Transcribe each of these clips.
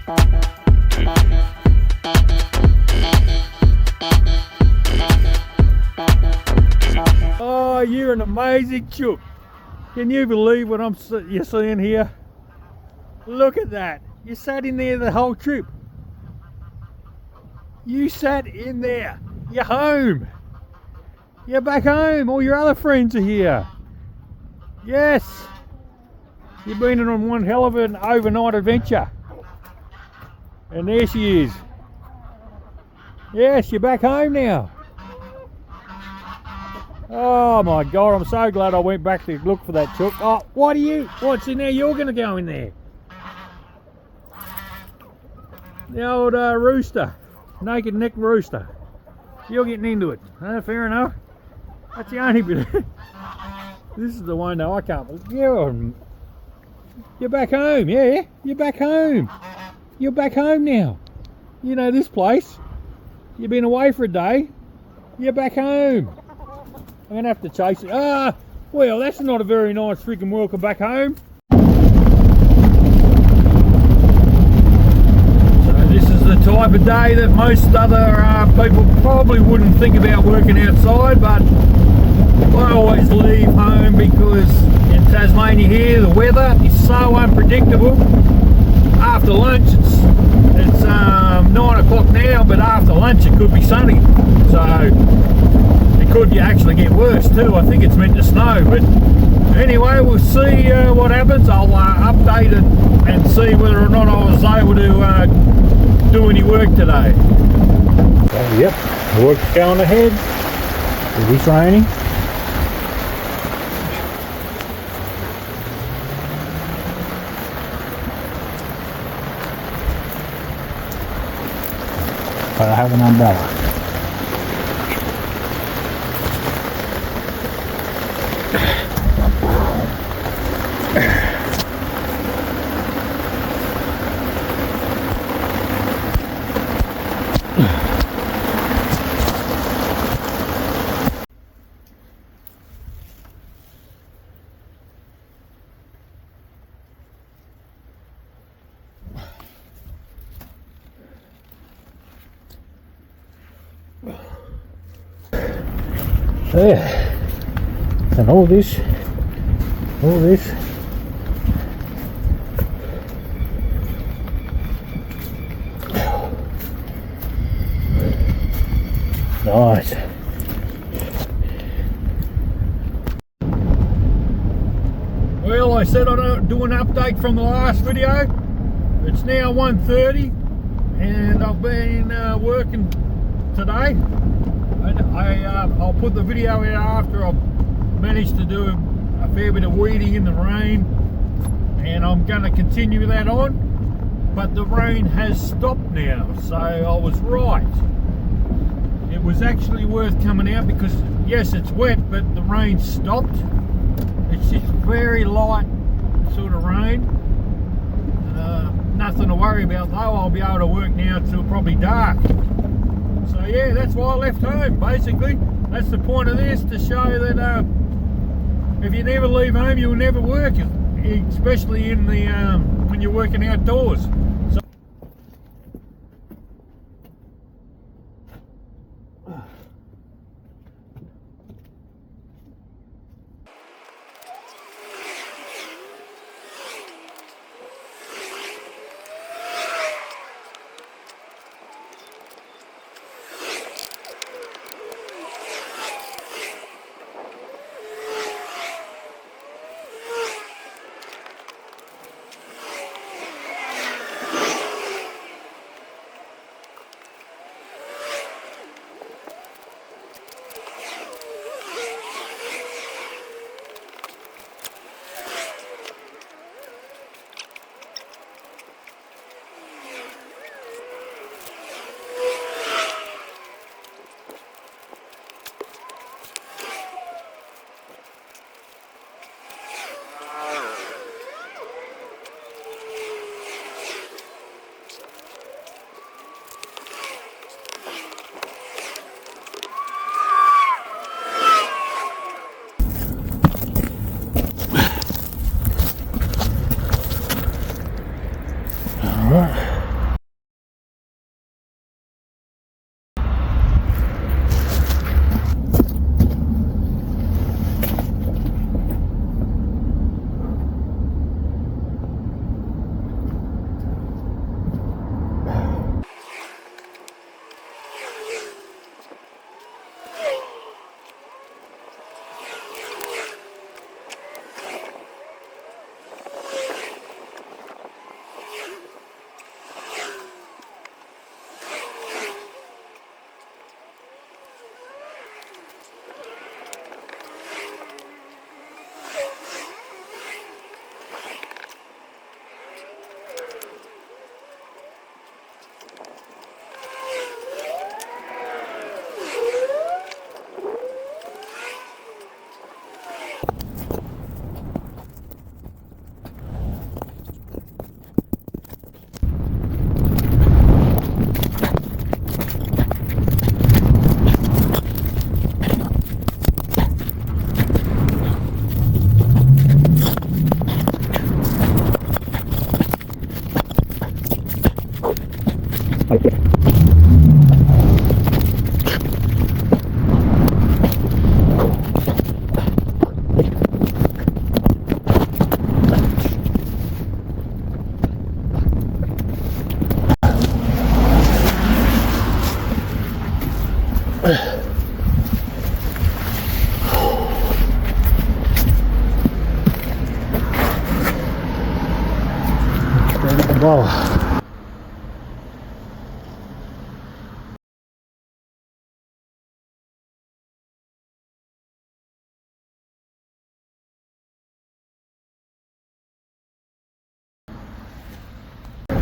Oh, you're an amazing chook. Can you believe what you're seeing here? Look at that. You sat in there the whole trip. You sat in there. You're home. You're back home. All your other friends are here. Yes. You've been on one hell of an overnight adventure. And there she is. Yes, you're back home now. Oh my God, I'm so glad I went back to look for that chook. Oh, what's in there? You're going to go in there. The old rooster. Naked neck rooster. You're getting into it. Fair enough. That's the only bit. This is the one though, I can't believe. You're back home, yeah? You're back home. You're back home now. You know this place. You've been away for a day. You're back home. I'm going to have to chase it. Well, that's not a very nice freaking welcome back home. So this is the type of day that most other people probably wouldn't think about working outside, but I always leave home because in Tasmania here the weather is so unpredictable. After lunch it's 9 o'clock now, but after lunch it could be sunny, so it could actually get worse too. I think it's meant to snow, but anyway, we'll see what happens. I'll update it and see whether or not I was able to do any work today. So, yep, work's going ahead. It is raining. But I have an umbrella. There, and all this, nice. Well, I said I'd do an update from the last video. It's now 1:30 and I've been working today. I'll put the video out after I've managed to do a fair bit of weeding in the rain, and I'm going to continue that on, but the rain has stopped now, so I was right. It was actually worth coming out because yes, it's wet, but the rain stopped. It's just very light sort of rain. Nothing to worry about though. I'll be able to work now till probably dark. So yeah, that's why I left home, basically. That's the point of this, to show that if you never leave home, you'll never work, especially in the when you're working outdoors. So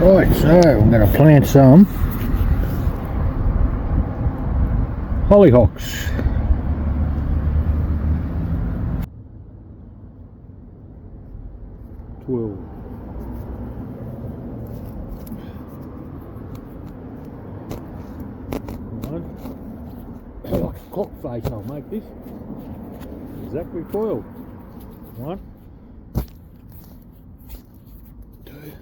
Right, so I'm going to plant some hollyhocks. Like a clock face, I'll make this exactly 12. 1, 2,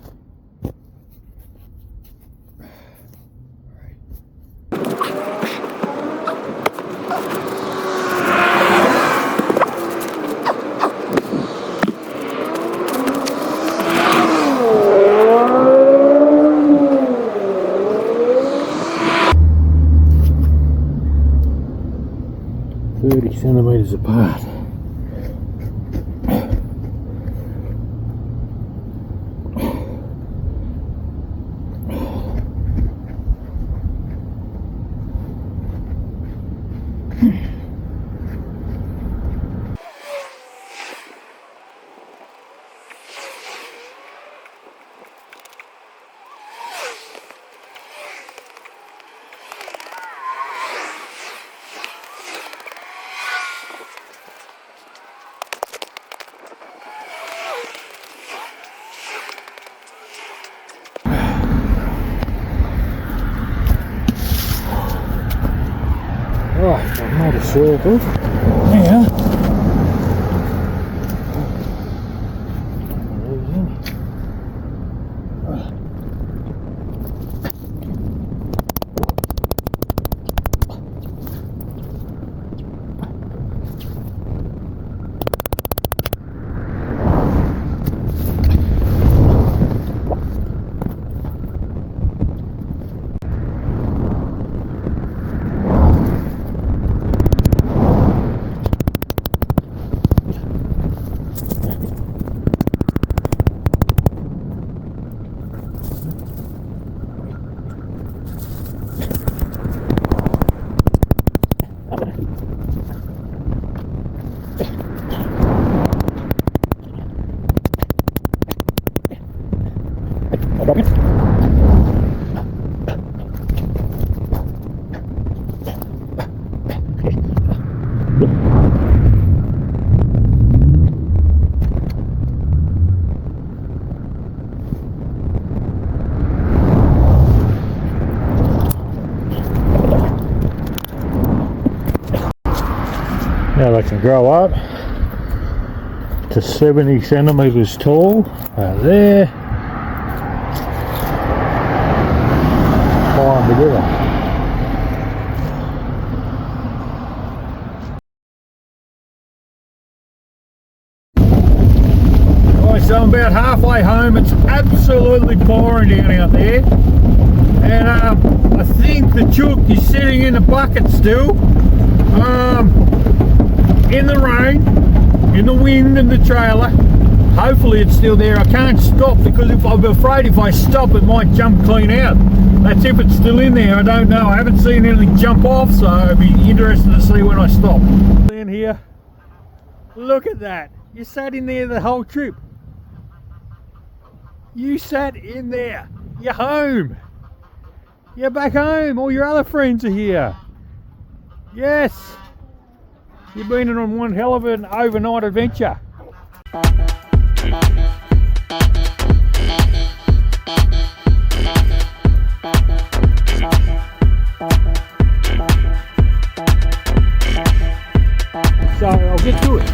30 centimetres apart. Right, I've made a circle. Now, now they can grow up to 70 centimetres tall. There. Tie them together. Right, so I'm about halfway home. It's absolutely pouring down out there. And I think the chook is sitting in the bucket still. In the rain, in the wind and the trailer. Hopefully it's still there. I can't stop because I'm afraid if I stop it might jump clean out. That's if it's still in there. I don't know. I haven't seen anything jump off, so I'd be interested to see when I stop. In here, look at that. You sat in there the whole trip. You sat in there. You're home. You're back home. All your other friends are here. Yes. You've been on one hell of an overnight adventure. So I'll get to it.